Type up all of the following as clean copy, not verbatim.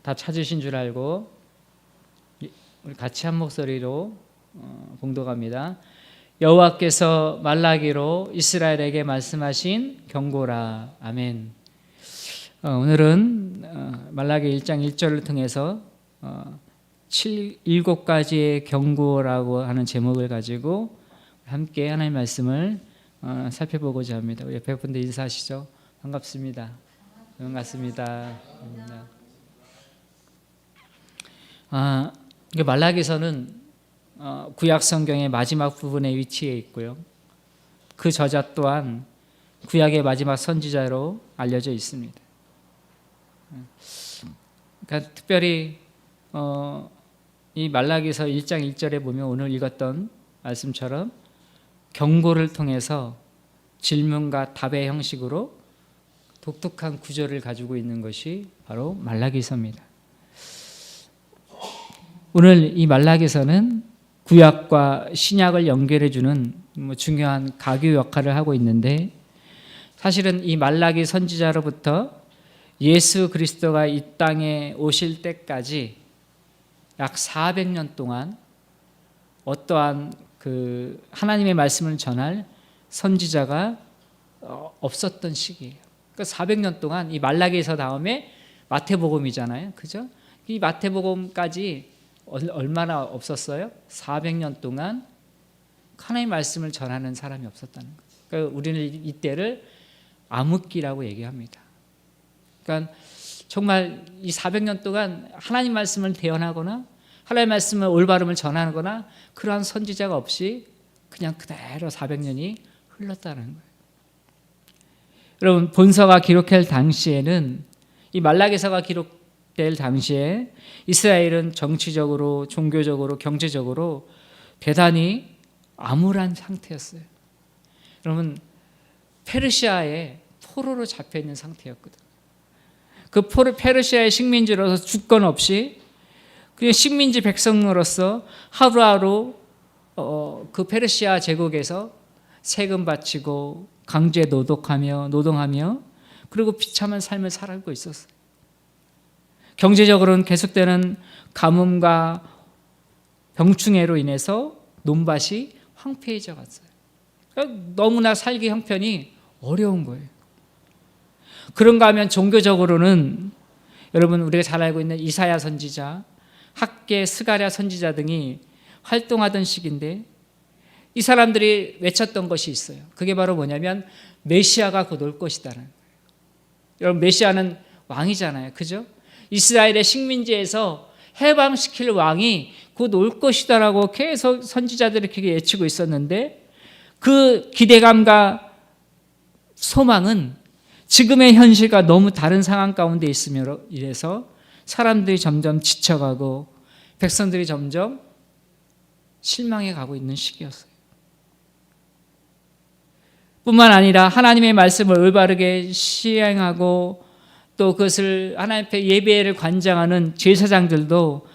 다 찾으신 줄 알고 우리 같이 한 목소리로 봉독합니다. 여호와께서 말라기로 이스라엘에게 말씀하신 경고라. 아멘. 오늘은 말라기 1장 1절을 통해서 7가지의 경고라고 하는 제목을 가지고 함께 하나님의 말씀을 살펴보고자 합니다. 우리 옆에 분들 인사하시죠. 반갑습니다. 반갑습니다. 말라기서는 구약 성경의 마지막 부분에 위치해 있고요. 그 저자 또한 구약의 마지막 선지자로 알려져 있습니다. 그러니까 특별히 이 말라기서 1장 1절에 보면 오늘 읽었던 말씀처럼 경고를 통해서 질문과 답의 형식으로 독특한 구조를 가지고 있는 것이 바로 말라기서입니다. 오늘 이 말라기서는 구약과 신약을 연결해 주는 중요한 가교 역할을 하고 있는데, 사실은 이 말라기 선지자로부터 예수 그리스도가 이 땅에 오실 때까지 약 400년 동안 어떠한 그 하나님의 말씀을 전할 선지자가 없었던 시기예요. 그러니까 400년 동안 이 말라기서 다음에 마태복음이잖아요, 그죠? 이 마태복음까지 얼마나 없었어요? 400년 동안 하나님의 말씀을 전하는 사람이 없었다는 거예요. 그러니까 우리는 이때를 암흑기라고 얘기합니다. 그러니까 정말 이 400년 동안 하나님 말씀을 대언하거나 하나님의 말씀을 올바름을 전하거나 그러한 선지자가 없이 그냥 그대로 400년이 흘렀다는 거예요. 여러분, 본서가 기록할 당시에는, 이 말라기서가 기록될 당시에 이스라엘은 정치적으로, 종교적으로, 경제적으로 대단히 암울한 상태였어요. 여러분, 페르시아의 포로로 잡혀 있는 상태였거든요. 그 페르시아의 식민지로서 주권 없이 그냥 식민지 백성으로서 하루하루 그 페르시아 제국에서 세금 바치고 강제 노동하며 그리고 비참한 삶을 살고 있었어요. 경제적으로는 계속되는 가뭄과 병충해로 인해서 논밭이 황폐해져 갔어요. 그러니까 너무나 살기 형편이 어려운 거예요. 그런가 하면 종교적으로는 여러분, 우리가 잘 알고 있는 이사야 선지자, 학계, 스가랴 선지자 등이 활동하던 시기인데, 이 사람들이 외쳤던 것이 있어요. 그게 바로 뭐냐면 메시아가 곧 올 것이다라는 거예요. 여러분, 메시아는 왕이잖아요, 그죠? 이스라엘의 식민지에서 해방시킬 왕이 곧 올 것이다라고 계속 선지자들이 그렇게 외치고 있었는데, 그 기대감과 소망은 지금의 현실과 너무 다른 상황 가운데 있으므로 이래서 사람들이 점점 지쳐가고 백성들이 점점 실망해 가고 있는 시기였어요. 뿐만 아니라 하나님의 말씀을 올바르게 시행하고 또 그것을 하나님 앞에 예배를 관장하는 제사장들도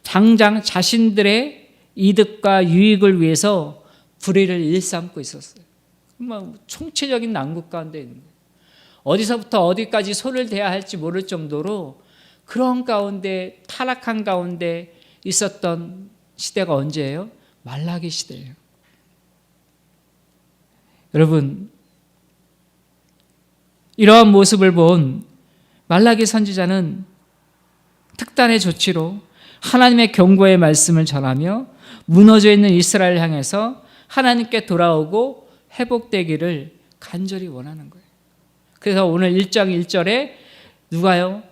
당장 자신들의 이득과 유익을 위해서 불의를 일삼고 있었어요. 총체적인 난국 가운데 있는 거예요. 어디서부터 어디까지 손을 대야 할지 모를 정도로 그런 가운데, 타락한 가운데 있었던 시대가 언제예요? 말라기 시대예요. 여러분, 이러한 모습을 본 말라기 선지자는 특단의 조치로 하나님의 경고의 말씀을 전하며 무너져 있는 이스라엘을 향해서 하나님께 돌아오고 회복되기를 간절히 원하는 거예요. 그래서 오늘 1장 1절에 누가요?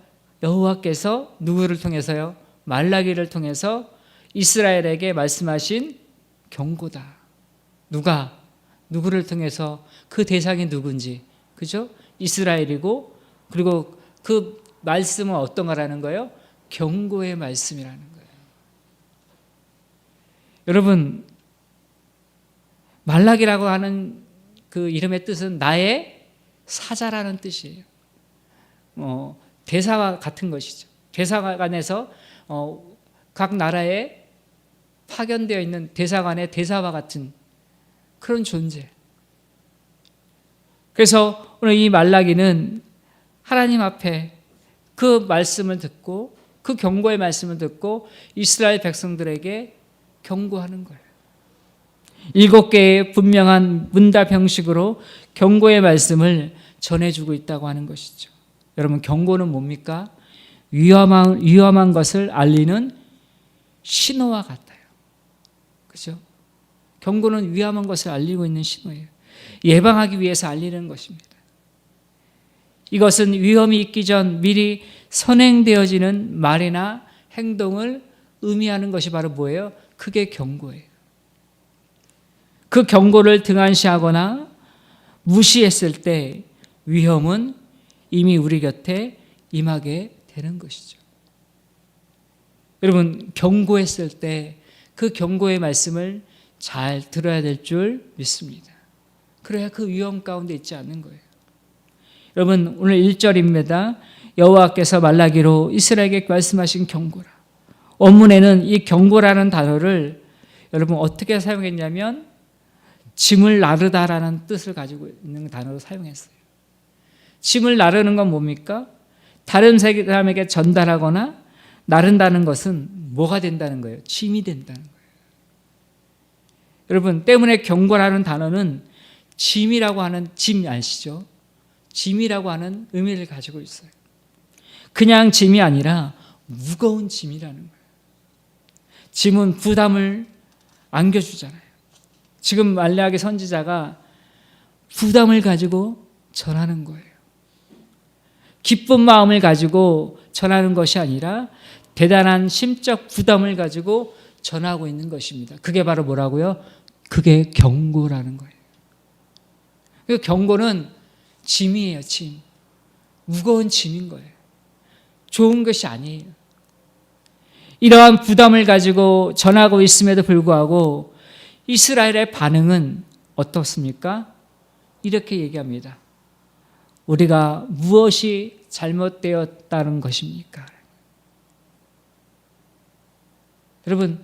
여호와께서 누구를 통해서요? 말라기를 통해서 이스라엘에게 말씀하신 경고다. 누구를 통해서? 그 대상이 누군지, 그죠? 이스라엘이고, 그리고 그 말씀은 어떤 거라는 거예요? 경고의 말씀이라는 거예요. 여러분, 말라기라고 하는 그 이름의 뜻은 나의 사자라는 뜻이에요. 대사와 같은 것이죠. 대사관에서 각 나라에 파견되어 있는 대사관의 대사와 같은 그런 존재. 그래서 오늘 이 말라기는 하나님 앞에 그 말씀을 듣고 그 경고의 말씀을 듣고 이스라엘 백성들에게 경고하는 거예요. 7개의 분명한 문답 형식으로 경고의 말씀을 전해주고 있다고 하는 것이죠. 여러분, 경고는 뭡니까? 위험한 것을 알리는 신호와 같아요. 그죠? 경고는 위험한 것을 알리고 있는 신호예요. 예방하기 위해서 알리는 것입니다. 이것은 위험이 있기 전 미리 선행되어지는 말이나 행동을 의미하는 것이 바로 뭐예요? 그게 경고예요. 그 경고를 등한시하거나 무시했을 때 위험은 이미 우리 곁에 임하게 되는 것이죠. 여러분, 경고했을 때 그 경고의 말씀을 잘 들어야 될 줄 믿습니다. 그래야 그 위험 가운데 있지 않는 거예요. 여러분, 오늘 1절입니다. 여호와께서 말라기로 이스라엘에게 말씀하신 경고라. 원문에는 이 경고라는 단어를 여러분 어떻게 사용했냐면 짐을 나르다라는 뜻을 가지고 있는 단어로 사용했어요. 짐을 나르는 건 뭡니까? 다른 사람에게 전달하거나 나른다는 것은 뭐가 된다는 거예요? 짐이 된다는 거예요. 여러분, 때문에 경고라는 단어는 짐이라고 하는 짐 아시죠? 짐이라고 하는 의미를 가지고 있어요. 그냥 짐이 아니라 무거운 짐이라는 거예요. 짐은 부담을 안겨주잖아요. 지금 말라기 선지자가 부담을 가지고 전하는 거예요. 기쁜 마음을 가지고 전하는 것이 아니라 대단한 심적 부담을 가지고 전하고 있는 것입니다. 그게 바로 뭐라고요? 그게 경고라는 거예요. 그 경고는 짐이에요, 짐. 무거운 짐인 거예요. 좋은 것이 아니에요. 이러한 부담을 가지고 전하고 있음에도 불구하고 이스라엘의 반응은 어떻습니까? 이렇게 얘기합니다. 우리가 무엇이 잘못되었다는 것입니까? 여러분,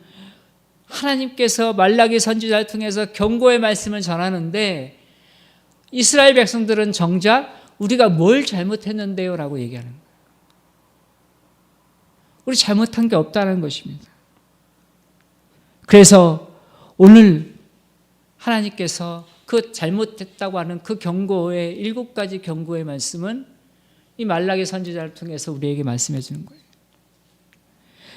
하나님께서 말라기 선지자를 통해서 경고의 말씀을 전하는데 이스라엘 백성들은 정작 우리가 뭘 잘못했는데요? 라고 얘기하는 거예요. 우리 잘못한 게 없다는 것입니다. 그래서 오늘 하나님께서 그 잘못했다고 하는 그 경고의 7가지 경고의 말씀은 이 말라기 선지자를 통해서 우리에게 말씀해 주는 거예요.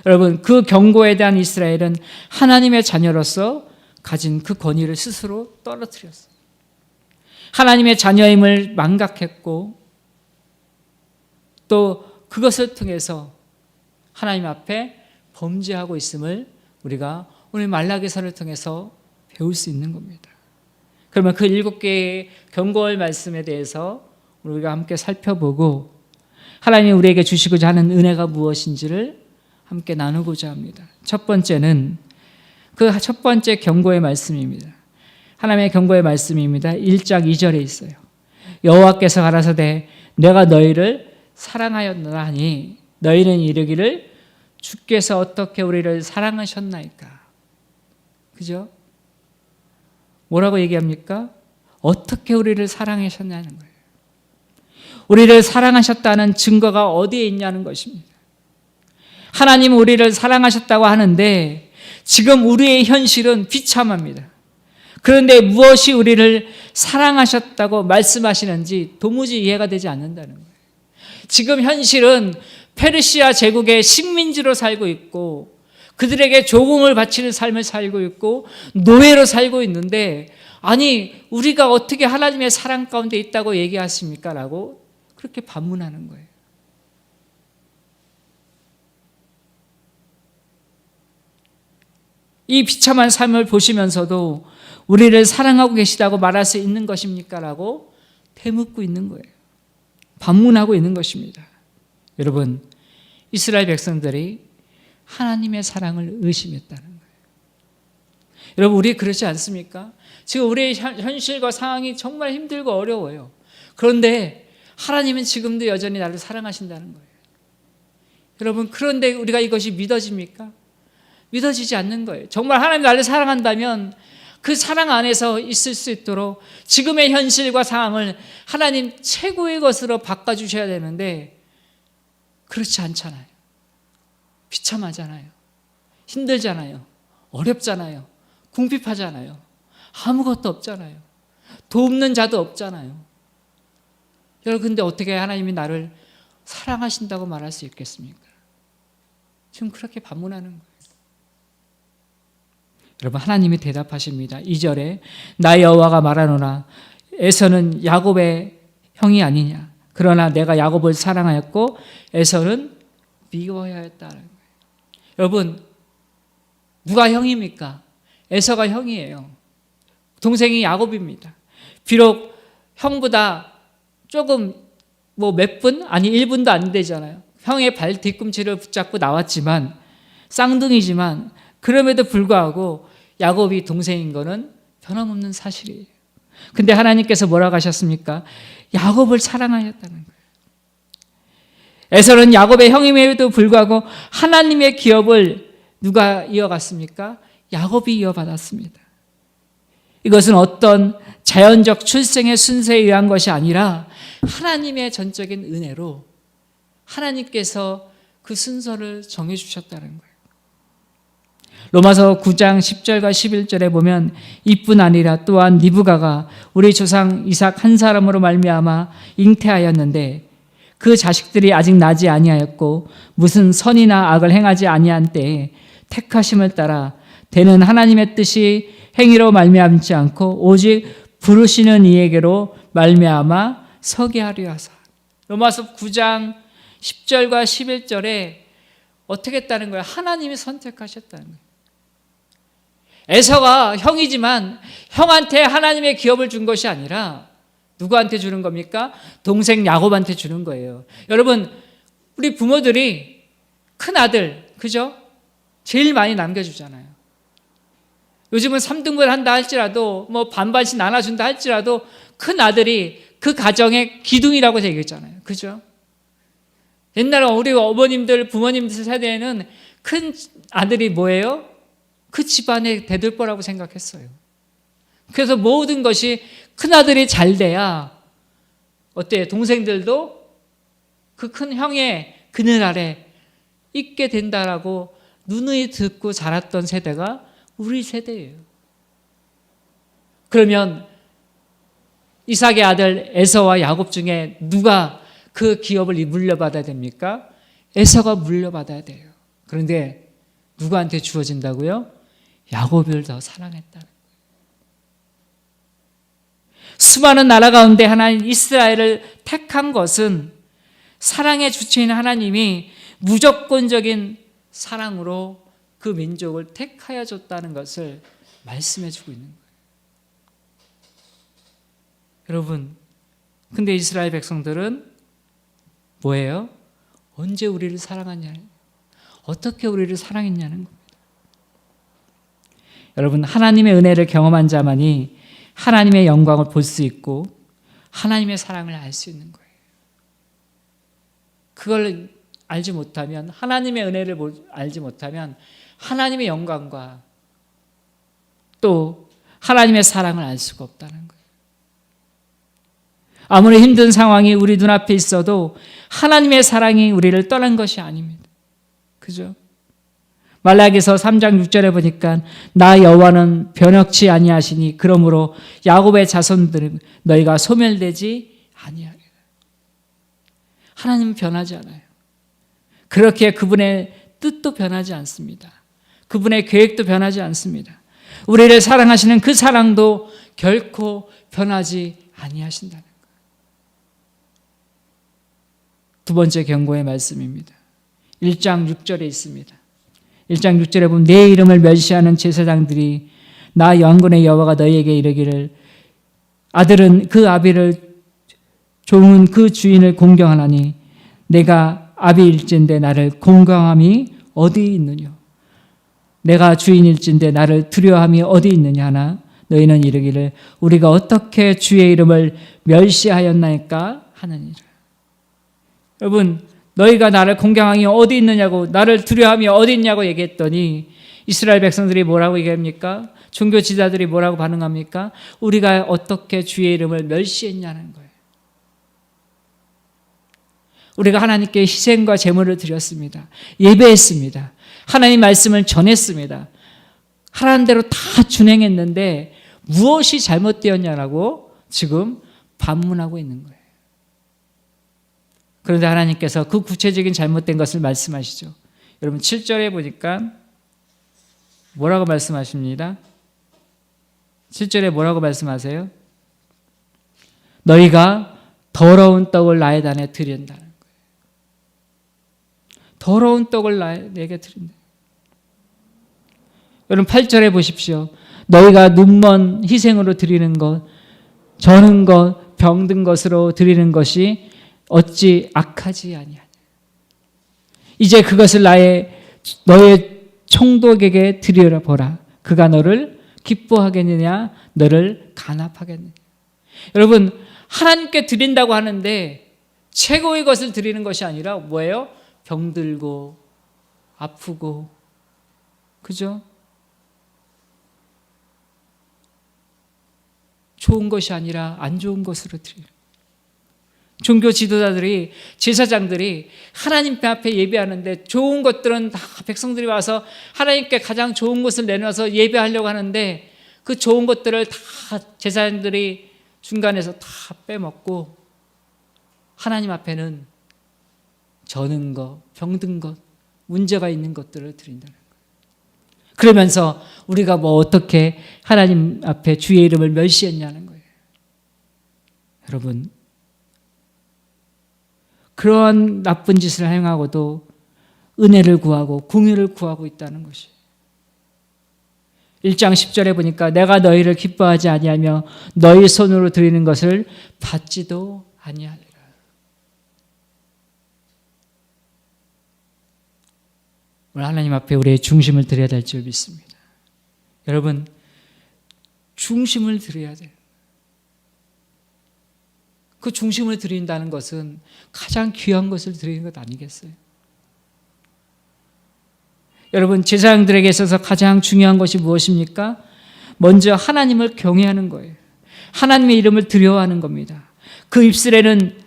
여러분, 그 경고에 대한 이스라엘은 하나님의 자녀로서 가진 그 권위를 스스로 떨어뜨렸어요. 하나님의 자녀임을 망각했고 또 그것을 통해서 하나님 앞에 범죄하고 있음을 우리가 오늘 말라기서를 통해서 배울 수 있는 겁니다. 그러면 그 7개의 경고의 말씀에 대해서 우리가 함께 살펴보고 하나님이 우리에게 주시고자 하는 은혜가 무엇인지를 함께 나누고자 합니다. 첫 번째는 그 첫 번째 경고의 말씀입니다. 하나님의 경고의 말씀입니다. 1장 2절에 있어요. 여호와께서 가라사대 내가 너희를 사랑하였노라 하니 너희는 이르기를 주께서 어떻게 우리를 사랑하셨나이까. 그죠? 뭐라고 얘기합니까? 어떻게 우리를 사랑하셨냐는 거예요. 우리를 사랑하셨다는 증거가 어디에 있냐는 것입니다. 하나님은 우리를 사랑하셨다고 하는데 지금 우리의 현실은 비참합니다. 그런데 무엇이 우리를 사랑하셨다고 말씀하시는지 도무지 이해가 되지 않는다는 거예요. 지금 현실은 페르시아 제국의 식민지로 살고 있고 그들에게 조공을 바치는 삶을 살고 있고 노예로 살고 있는데 아니 우리가 어떻게 하나님의 사랑 가운데 있다고 얘기하십니까? 라고 그렇게 반문하는 거예요. 이 비참한 삶을 보시면서도 우리를 사랑하고 계시다고 말할 수 있는 것입니까? 라고 되묻고 있는 거예요. 반문하고 있는 것입니다. 여러분, 이스라엘 백성들이 하나님의 사랑을 의심했다는 거예요. 여러분, 우리 그렇지 않습니까? 지금 우리의 현실과 상황이 정말 힘들고 어려워요. 그런데 하나님은 지금도 여전히 나를 사랑하신다는 거예요. 여러분, 그런데 우리가 이것이 믿어집니까? 믿어지지 않는 거예요. 정말 하나님 나를 사랑한다면 그 사랑 안에서 있을 수 있도록 지금의 현실과 상황을 하나님 최고의 것으로 바꿔주셔야 되는데 그렇지 않잖아요. 비참하잖아요. 힘들잖아요. 어렵잖아요. 궁핍하잖아요. 아무것도 없잖아요. 돕는 자도 없잖아요. 여러분, 근데 어떻게 하나님이 나를 사랑하신다고 말할 수 있겠습니까? 지금 그렇게 반문하는 거예요. 여러분, 하나님이 대답하십니다. 2절에 나 여호와가 말하노라 에서는 야곱의 형이 아니냐. 그러나 내가 야곱을 사랑하였고 에서는 미워하여 했다는 거예요. 여러분, 누가 형입니까? 에서가 형이에요. 동생이 야곱입니다. 비록 형보다 조금 몇 분? 아니 1분도 안 되잖아요. 형의 발 뒤꿈치를 붙잡고 나왔지만 쌍둥이지만 그럼에도 불구하고 야곱이 동생인 거는 변함없는 사실이에요. 근데 하나님께서 뭐라고 하셨습니까? 야곱을 사랑하였다는 거예요. 에서는 야곱의 형임에도 불구하고 하나님의 기업을 누가 이어갔습니까? 야곱이 이어받았습니다. 이것은 어떤 자연적 출생의 순서에 의한 것이 아니라 하나님의 전적인 은혜로 하나님께서 그 순서를 정해주셨다는 거예요. 로마서 9장 10절과 11절에 보면 이뿐 아니라 또한 리브가가 우리 조상 이삭 한 사람으로 말미암아 잉태하였는데 그 자식들이 아직 나지 아니하였고 무슨 선이나 악을 행하지 아니한 때에 택하심을 따라 되는 하나님의 뜻이 행위로 말미암지 않고 오직 부르시는 이에게로 말미암아 서게 하려 하사. 로마서 9장 10절과 11절에 어떻게 했다는 거예요? 하나님이 선택하셨다는 거예요. 에서가 형이지만 형한테 하나님의 기업을 준 것이 아니라 누구한테 주는 겁니까? 동생 야곱한테 주는 거예요. 여러분, 우리 부모들이 큰 아들, 그죠? 제일 많이 남겨주잖아요. 요즘은 3등분 한다 할지라도 반반씩 나눠준다 할지라도 큰 아들이 그 가정의 기둥이라고 얘기했잖아요. 그죠? 옛날에 우리 어머님들, 부모님들 세대에는 큰 아들이 뭐예요? 그 집안의 대들보라고 생각했어요. 그래서 모든 것이 큰아들이 잘 돼야 어때요? 동생들도 그 큰 형의 그늘 아래 있게 된다라고 누누이 듣고 자랐던 세대가 우리 세대예요. 그러면 이삭의 아들 에서와 야곱 중에 누가 그 기업을 물려받아야 됩니까? 에서가 물려받아야 돼요. 그런데 누구한테 주어진다고요? 야곱을 더 사랑했다는 거예요. 수많은 나라 가운데 하나님 이스라엘을 택한 것은 사랑의 주체인 하나님이 무조건적인 사랑으로 그 민족을 택하여 줬다는 것을 말씀해 주고 있는 거예요. 여러분, 근데 이스라엘 백성들은 뭐예요? 언제 우리를 사랑하냐는, 어떻게 우리를 사랑했냐는 겁니다. 여러분, 하나님의 은혜를 경험한 자만이 하나님의 영광을 볼 수 있고 하나님의 사랑을 알 수 있는 거예요. 그걸 알지 못하면, 하나님의 은혜를 알지 못하면 하나님의 영광과 또 하나님의 사랑을 알 수가 없다는 거예요. 아무리 힘든 상황이 우리 눈앞에 있어도 하나님의 사랑이 우리를 떠난 것이 아닙니다. 그죠? 말라기서 3장 6절에 보니까 나 여호와는 변혁치 아니하시니 그러므로 야곱의 자손들은 너희가 소멸되지 아니하리라. 하나님은 변하지 않아요. 그렇게 그분의 뜻도 변하지 않습니다. 그분의 계획도 변하지 않습니다. 우리를 사랑하시는 그 사랑도 결코 변하지 아니하신다는 거예요. 두 번째 경고의 말씀입니다. 1장 6절에 있습니다. 1장 6절에 보면 내 이름을 멸시하는 제사장들이 나 영원의 여호와가 너희에게 이르기를 아들은 그 아비를 종은 그 주인을 공경하나니 내가 아비일진데 나를 공경함이 어디 있느냐. 내가 주인일진데 나를 두려워함이 어디 있느냐 하나 너희는 이르기를 우리가 어떻게 주의 이름을 멸시하였나이까 하느니라. 여러분, 너희가 나를 공경함이 어디 있느냐고, 나를 두려워함이 어디 있냐고 얘기했더니 이스라엘 백성들이 뭐라고 얘기합니까? 종교 지도자들이 뭐라고 반응합니까? 우리가 어떻게 주의 이름을 멸시했냐는 거예요. 우리가 하나님께 희생과 제물을 드렸습니다. 예배했습니다. 하나님 말씀을 전했습니다. 하라는 대로 다 준행했는데 무엇이 잘못되었냐라고 지금 반문하고 있는 거예요. 그런데 하나님께서 그 구체적인 잘못된 것을 말씀하시죠. 여러분 7절에 보니까 뭐라고 말씀하십니다? 7절에 뭐라고 말씀하세요? 너희가 더러운 떡을 나의 단에 드린다는 거예요. 더러운 떡을 내게 드린다. 여러분 8절에 보십시오. 너희가 눈먼 희생으로 드리는 것, 저는 것, 병든 것으로 드리는 것이 어찌 악하지 아니하냐. 이제 그것을 너의 총독에게 드리려 보라. 그가 너를 기뻐하겠느냐, 너를 간합하겠느냐. 여러분 하나님께 드린다고 하는데 최고의 것을 드리는 것이 아니라 뭐예요? 병들고 아프고, 그죠? 좋은 것이 아니라 안 좋은 것으로 드리는. 종교 지도자들이, 제사장들이 하나님 앞에 예배하는데 좋은 것들은 다 백성들이 와서 하나님께 가장 좋은 것을 내놔서 예배하려고 하는데 그 좋은 것들을 다 제사장들이 중간에서 다 빼먹고 하나님 앞에는 저는 것, 병든 것, 문제가 있는 것들을 드린다는 거예요. 그러면서 우리가 뭐 어떻게 하나님 앞에 주의 이름을 멸시했냐는 거예요. 여러분, 그러한 나쁜 짓을 행하고도 은혜를 구하고 공의를 구하고 있다는 것이. 1장 10절에 보니까 내가 너희를 기뻐하지 아니하며 너희 손으로 드리는 것을 받지도 아니하리라. 오늘 하나님 앞에 우리의 중심을 드려야 될 줄 믿습니다. 여러분, 중심을 드려야 돼요. 그 중심을 드린다는 것은 가장 귀한 것을 드리는 것 아니겠어요? 여러분, 제사장들에게 있어서 가장 중요한 것이 무엇입니까? 먼저 하나님을 경외하는 거예요. 하나님의 이름을 두려워하는 겁니다. 그 입술에는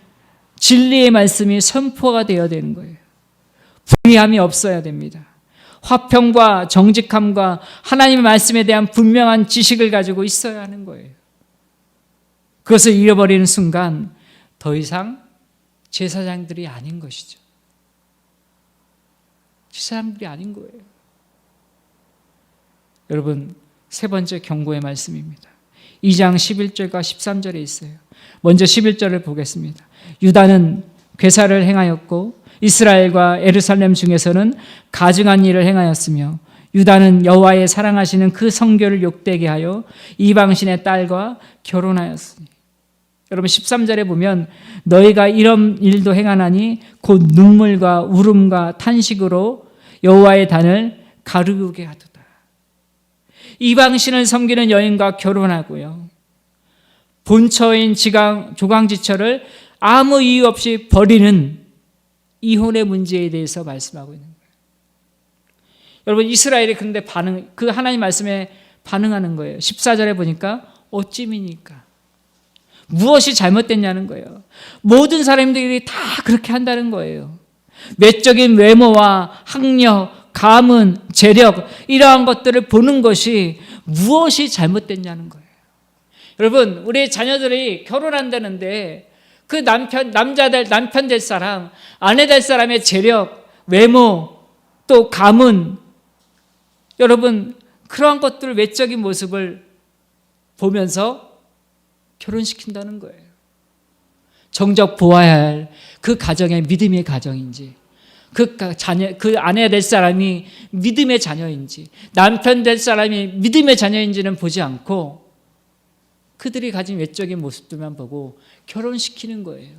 진리의 말씀이 선포가 되어야 되는 거예요. 불의함이 없어야 됩니다. 화평과 정직함과 하나님의 말씀에 대한 분명한 지식을 가지고 있어야 하는 거예요. 그것을 잃어버리는 순간 더 이상 제사장들이 아닌 것이죠. 제사장들이 아닌 거예요. 여러분, 세 번째 경고의 말씀입니다. 2장 11절과 13절에 있어요. 먼저 11절을 보겠습니다. 유다는 괴사를 행하였고 이스라엘과 예루살렘 중에서는 가증한 일을 행하였으며 유다는 여호와의 사랑하시는 그 성교를 욕되게 하여 이방신의 딸과 결혼하였으니. 여러분 13절에 보면 너희가 이런 일도 행하나니 곧 눈물과 울음과 탄식으로 여호와의 단을 가르우게 하도다. 이방신을 섬기는 여인과 결혼하고요. 본처인 조강지처를 아무 이유 없이 버리는 이혼의 문제에 대해서 말씀하고 있는 거예요. 여러분 이스라엘이 그런데 그 하나님 말씀에 반응하는 거예요. 14절에 보니까 어찌미니까. 무엇이 잘못됐냐는 거예요. 모든 사람들이 다 그렇게 한다는 거예요. 외적인 외모와 학력, 가문, 재력 이러한 것들을 보는 것이 무엇이 잘못됐냐는 거예요. 여러분 우리 자녀들이 결혼한다는데 그 남편 될 사람, 아내 될 사람의 재력, 외모, 또 가문, 여러분 그러한 것들 외적인 모습을 보면서 결혼시킨다는 거예요. 정작 보아야 할 그 가정의 믿음의 가정인지, 그 아내 될 사람이 믿음의 자녀인지, 남편 될 사람이 믿음의 자녀인지는 보지 않고 그들이 가진 외적인 모습들만 보고 결혼시키는 거예요.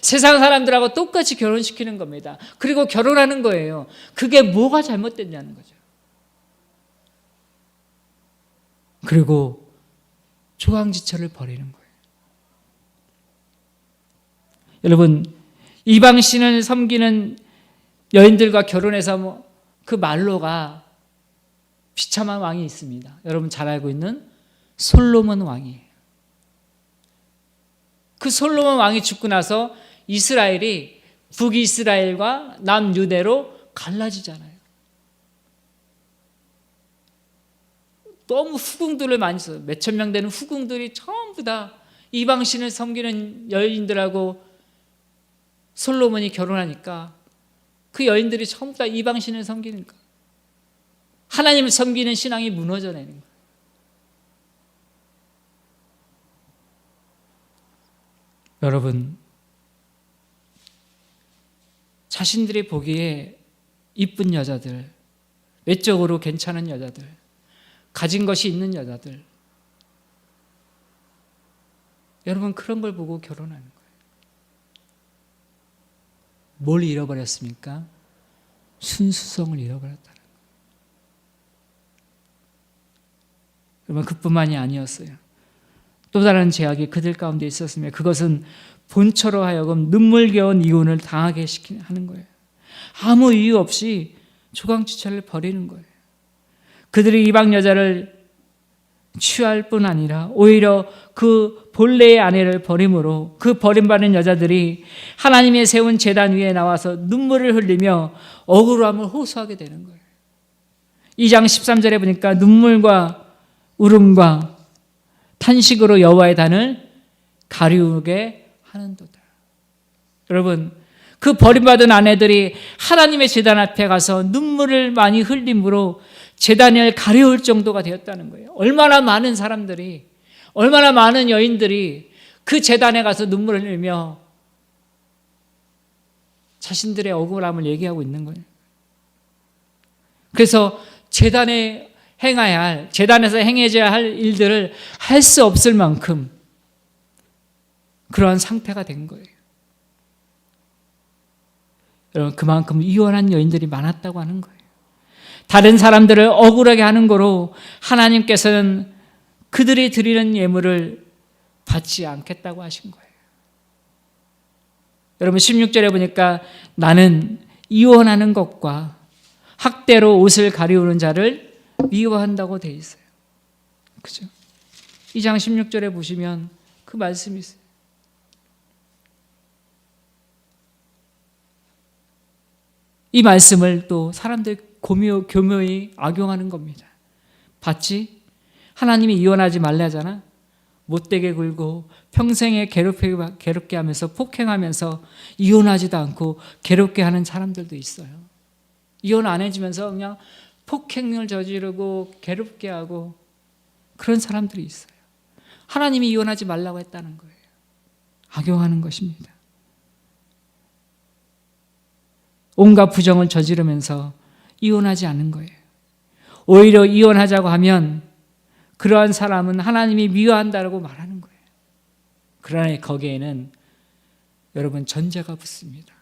세상 사람들하고 똑같이 결혼시키는 겁니다. 그리고 결혼하는 거예요. 그게 뭐가 잘못됐냐는 거죠. 그리고 조강지처를 버리는 거예요. 여러분 이방신을 섬기는 여인들과 결혼해서 그 말로가 비참한 왕이 있습니다. 여러분 잘 알고 있는 솔로몬 왕이에요. 그 솔로몬 왕이 죽고 나서 이스라엘이 북이스라엘과 남유대로 갈라지잖아요. 너무 후궁들을 많이 써요. 몇천 명 되는 후궁들이 전부 다 이방신을 섬기는 여인들하고 솔로몬이 결혼하니까 그 여인들이 전부 다 이방신을 섬기니까 하나님을 섬기는 신앙이 무너져내는 거예요. 여러분, 자신들이 보기에 이쁜 여자들, 외적으로 괜찮은 여자들, 가진 것이 있는 여자들, 여러분 그런 걸 보고 결혼하는 거예요. 뭘 잃어버렸습니까? 순수성을 잃어버렸다는 거예요. 여러분 그뿐만이 아니었어요. 또 다른 제약이 그들 가운데 있었으며 그것은 본처로 하여금 눈물겨운 이혼을 당하게 하는 거예요. 아무 이유 없이 조강지처를 버리는 거예요. 그들이 이방 여자를 취할 뿐 아니라 오히려 그 본래의 아내를 버림으로 그 버림받은 여자들이 하나님의 세운 제단 위에 나와서 눈물을 흘리며 억울함을 호소하게 되는 거예요. 2장 13절에 보니까 눈물과 울음과 탄식으로 여호와의 단을 가리우게 하는도다. 여러분, 그 버림받은 아내들이 하나님의 제단 앞에 가서 눈물을 많이 흘림으로 제단을 가려울 정도가 되었다는 거예요. 얼마나 많은 사람들이, 얼마나 많은 여인들이 그 제단에 가서 눈물을 흘리며 자신들의 억울함을 얘기하고 있는 거예요. 그래서 제단에 행해야 할, 제단에서 행해져야 할 일들을 할 수 없을 만큼 그러한 상태가 된 거예요. 여러분, 그만큼 이혼한 여인들이 많았다고 하는 거예요. 다른 사람들을 억울하게 하는 거로 하나님께서는 그들이 드리는 예물을 받지 않겠다고 하신 거예요. 여러분 16절에 보니까 나는 이혼하는 것과 학대로 옷을 가리우는 자를 미워한다고 돼 있어요. 그죠? 2장 16절에 보시면 그 말씀이 있어요. 이 말씀을 또 사람들 교묘히 악용하는 겁니다. 봤지? 하나님이 이혼하지 말라잖아. 못되게 굴고 평생에 괴롭게 하면서 폭행하면서 이혼하지도 않고 괴롭게 하는 사람들도 있어요. 이혼 안 해주면서 그냥 폭행을 저지르고 괴롭게 하고 그런 사람들이 있어요. 하나님이 이혼하지 말라고 했다는 거예요. 악용하는 것입니다. 온갖 부정을 저지르면서 이혼하지 않는 거예요. 오히려 이혼하자고 하면 그러한 사람은 하나님이 미워한다고 말하는 거예요. 그러나 거기에는 여러분 전제가 붙습니다.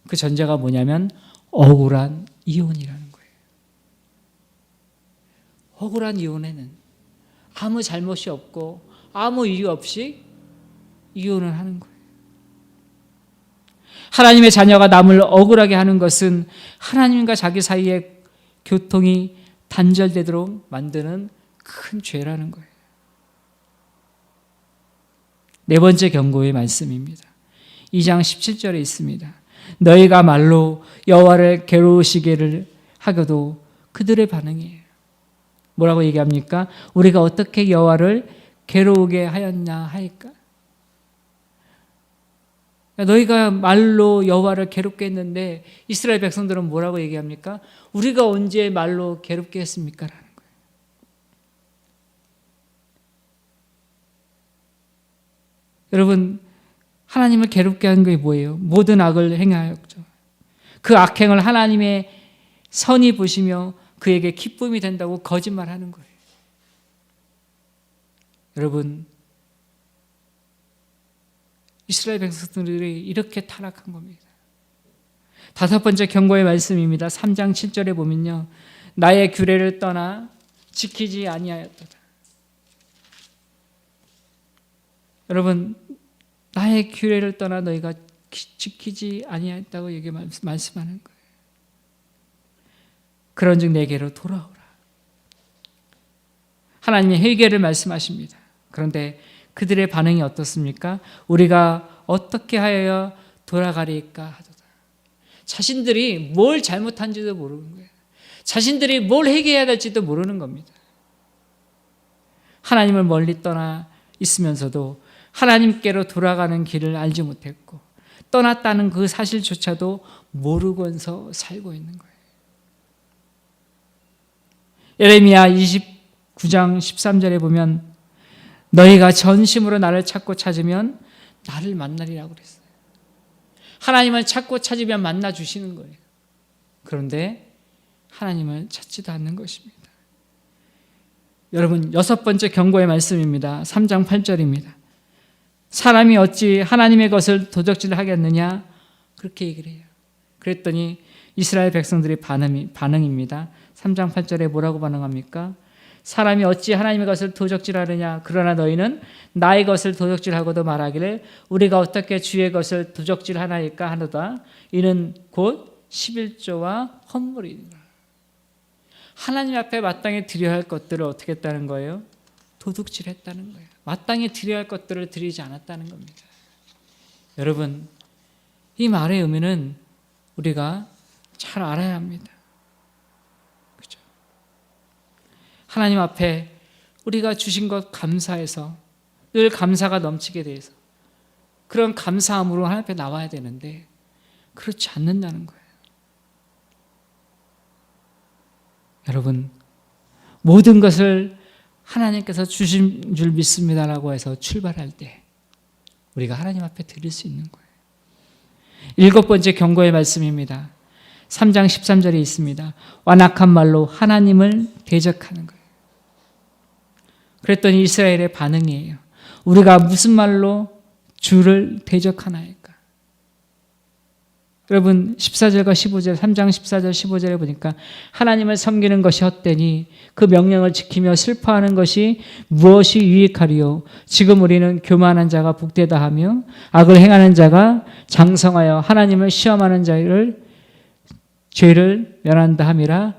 그 전제가 뭐냐면 억울한 이혼이라는 거예요. 억울한 이혼에는 아무 잘못이 없고 아무 이유 없이 이혼을 하는 거예요. 하나님의 자녀가 남을 억울하게 하는 것은 하나님과 자기 사이의 교통이 단절되도록 만드는 큰 죄라는 거예요. 네 번째 경고의 말씀입니다. 2장 17절에 있습니다. 너희가 말로 여호와를 괴로우시기를 하고도 그들의 반응이에요. 뭐라고 얘기합니까? 우리가 어떻게 여호와를 괴로우게 하였냐 하니까. 너희가 말로 여호와를 괴롭게 했는데 이스라엘 백성들은 뭐라고 얘기합니까? 우리가 언제 말로 괴롭게 했습니까? 라는 거예요. 여러분, 하나님을 괴롭게 한 게 뭐예요? 모든 악을 행하였죠. 그 악행을 하나님의 선이 보시며 그에게 기쁨이 된다고 거짓말하는 거예요. 여러분, 이스라엘 백성들이 이렇게 타락한 겁니다. 다섯 번째 경고의 말씀입니다. 3장 7절에 보면요. 나의 규례를 떠나 지키지 아니하였도다. 여러분, 나의 규례를 떠나 너희가 지키지 아니하였다고 여기 말씀하는 거예요. 그런즉 내게로 돌아오라. 하나님의 회개를 말씀하십니다. 그런데 그들의 반응이 어떻습니까? 우리가 어떻게 하여야 돌아가리까 하도다. 자신들이 뭘 잘못한지도 모르는 거예요. 자신들이 뭘 회개해야 될지도 모르는 겁니다. 하나님을 멀리 떠나 있으면서도 하나님께로 돌아가는 길을 알지 못했고 떠났다는 그 사실조차도 모르고서 살고 있는 거예요. 예레미야 29장 13절에 보면 너희가 전심으로 나를 찾고 찾으면 나를 만나리라고 그랬어요. 하나님을 찾고 찾으면 만나 주시는 거예요. 그런데 하나님을 찾지도 않는 것입니다. 여러분, 6번째 경고의 말씀입니다. 3장 8절입니다. 사람이 어찌 하나님의 것을 도적질하겠느냐 그렇게 얘기를 해요. 그랬더니 이스라엘 백성들의 반응입니다. 3장 8절에 뭐라고 반응합니까? 사람이 어찌 하나님의 것을 도적질하느냐 그러나 너희는 나의 것을 도적질하고도 말하기를 우리가 어떻게 주의 것을 도적질하나이까 하노다. 이는 곧 11조와 헌물이니라. 하나님 앞에 마땅히 드려야 할 것들을 어떻게 했다는 거예요? 도둑질했다는 거예요. 마땅히 드려야 할 것들을 드리지 않았다는 겁니다. 여러분, 이 말의 의미는 우리가 잘 알아야 합니다. 그렇죠? 하나님 앞에 우리가 주신 것 감사해서 늘 감사가 넘치게 돼서 그런 감사함으로 하나님 앞에 나와야 되는데 그렇지 않는다는 거예요. 여러분, 모든 것을 하나님께서 주신 줄 믿습니다라고 해서 출발할 때 우리가 하나님 앞에 드릴 수 있는 거예요. 7번째 경고의 말씀입니다. 3장 13절에 있습니다. 완악한 말로 하나님을 대적하는 거예요. 그랬더니 이스라엘의 반응이에요. 우리가 무슨 말로 주를 대적하나이까? 여러분 14절과 15절 3장 14절 15절에 보니까 하나님을 섬기는 것이 헛되니 그 명령을 지키며 슬퍼하는 것이 무엇이 유익하리요? 지금 우리는 교만한 자가 복되다 하며 악을 행하는 자가 장성하여 하나님을 시험하는 자를 죄를 면한다 함이라.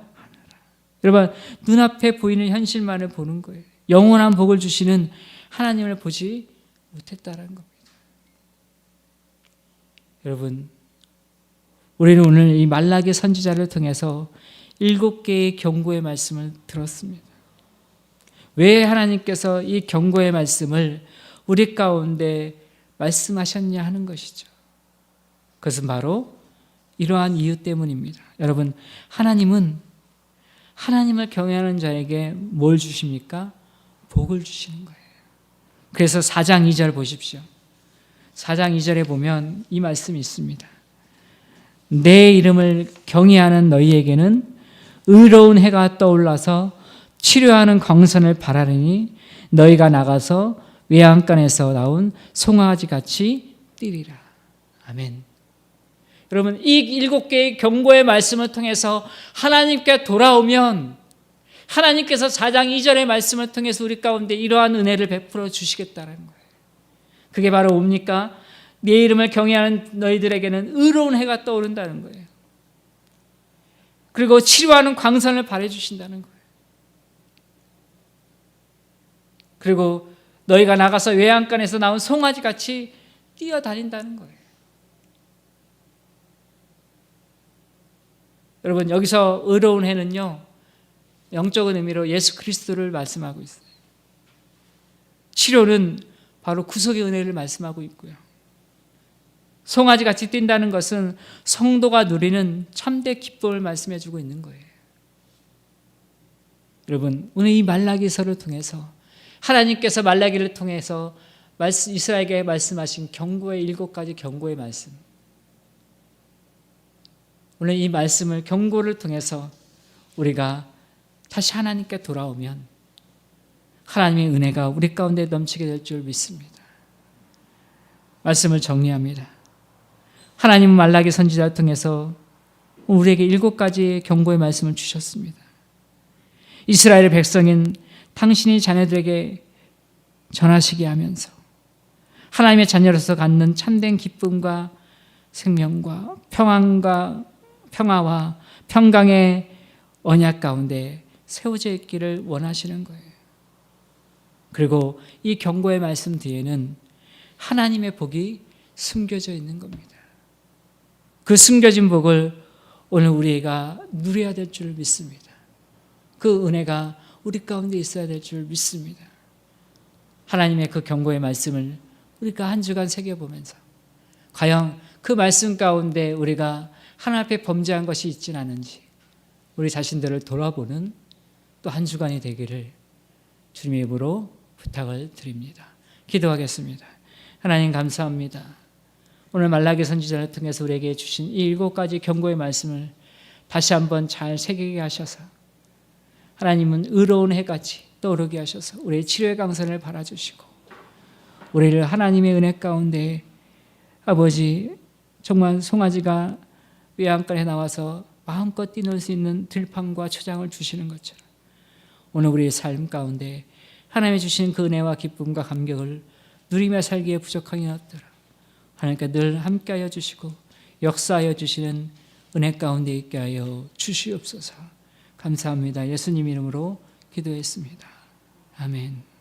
여러분 눈앞에 보이는 현실만을 보는 거예요. 영원한 복을 주시는 하나님을 보지 못했다는 겁니다. 여러분 우리는 오늘 이 말라기 선지자를 통해서 7개의 경고의 말씀을 들었습니다. 왜 하나님께서 이 경고의 말씀을 우리 가운데 말씀하셨냐 하는 것이죠. 그것은 바로 이러한 이유 때문입니다. 여러분, 하나님은 하나님을 경외하는 자에게 뭘 주십니까? 복을 주시는 거예요. 그래서 4장 2절 보십시오. 4장 2절에 보면 이 말씀이 있습니다. 내 이름을 경외하는 너희에게는 의로운 해가 떠올라서 치료하는 광선을 바라리니 너희가 나가서 외양간에서 나온 송아지 같이 뛰리라. 아멘. 여러분 이 7개의 경고의 말씀을 통해서 하나님께 돌아오면 하나님께서 4장 2절의 말씀을 통해서 우리 가운데 이러한 은혜를 베풀어 주시겠다는 거예요. 그게 바로 뭡니까? 네 이름을 경외하는 너희들에게는 의로운 해가 떠오른다는 거예요. 그리고 치료하는 광선을 발해주신다는 거예요. 그리고 너희가 나가서 외양간에서 나온 송아지같이 뛰어다닌다는 거예요. 여러분 여기서 의로운 해는요 영적인 의미로 예수 그리스도를 말씀하고 있어요. 치료는 바로 구속의 은혜를 말씀하고 있고요. 송아지같이 뛴다는 것은 성도가 누리는 참된 기쁨을 말씀해주고 있는 거예요. 여러분 오늘 이 말라기서를 통해서 하나님께서 말라기를 통해서 이스라엘에게 말씀하신 경고의 7가지 경고의 말씀, 오늘 이 말씀을 경고를 통해서 우리가 다시 하나님께 돌아오면 하나님의 은혜가 우리 가운데 넘치게 될 줄 믿습니다. 말씀을 정리합니다. 하나님은 말라기 선지자를 통해서 우리에게 7가지의 경고의 말씀을 주셨습니다. 이스라엘의 백성인 당신이 자녀들에게 전하시게 하면서 하나님의 자녀로서 갖는 참된 기쁨과 생명과 평화와 평강의 언약 가운데 세워져 있기를 원하시는 거예요. 그리고 이 경고의 말씀 뒤에는 하나님의 복이 숨겨져 있는 겁니다. 그 숨겨진 복을 오늘 우리가 누려야 될 줄 믿습니다. 그 은혜가 우리 가운데 있어야 될 줄 믿습니다. 하나님의 그 경고의 말씀을 우리가 한 주간 새겨보면서 과연 그 말씀 가운데 우리가 하나님 앞에 범죄한 것이 있지는 않은지 우리 자신들을 돌아보는 또 한 주간이 되기를 주님의 이름으로 부탁을 드립니다. 기도하겠습니다. 하나님 감사합니다. 오늘 말라기 선지자를 통해서 우리에게 주신 이 7가지 경고의 말씀을 다시 한번 잘 새기게 하셔서 하나님은 의로운 해같이 떠오르게 하셔서 우리의 치료의 강선을 바라주시고 우리를 하나님의 은혜 가운데 아버지 정말 송아지가 외양간에 나와서 마음껏 뛰놀 수 있는 들판과 초장을 주시는 것처럼 오늘 우리의 삶 가운데 하나님이 주신 그 은혜와 기쁨과 감격을 누리며 살기에 부족함이 없더라. 하나님께 늘 함께하여 주시고 역사하여 주시는 은혜 가운데 있게 하여 주시옵소서. 감사합니다. 예수님 이름으로 기도했습니다. 아멘.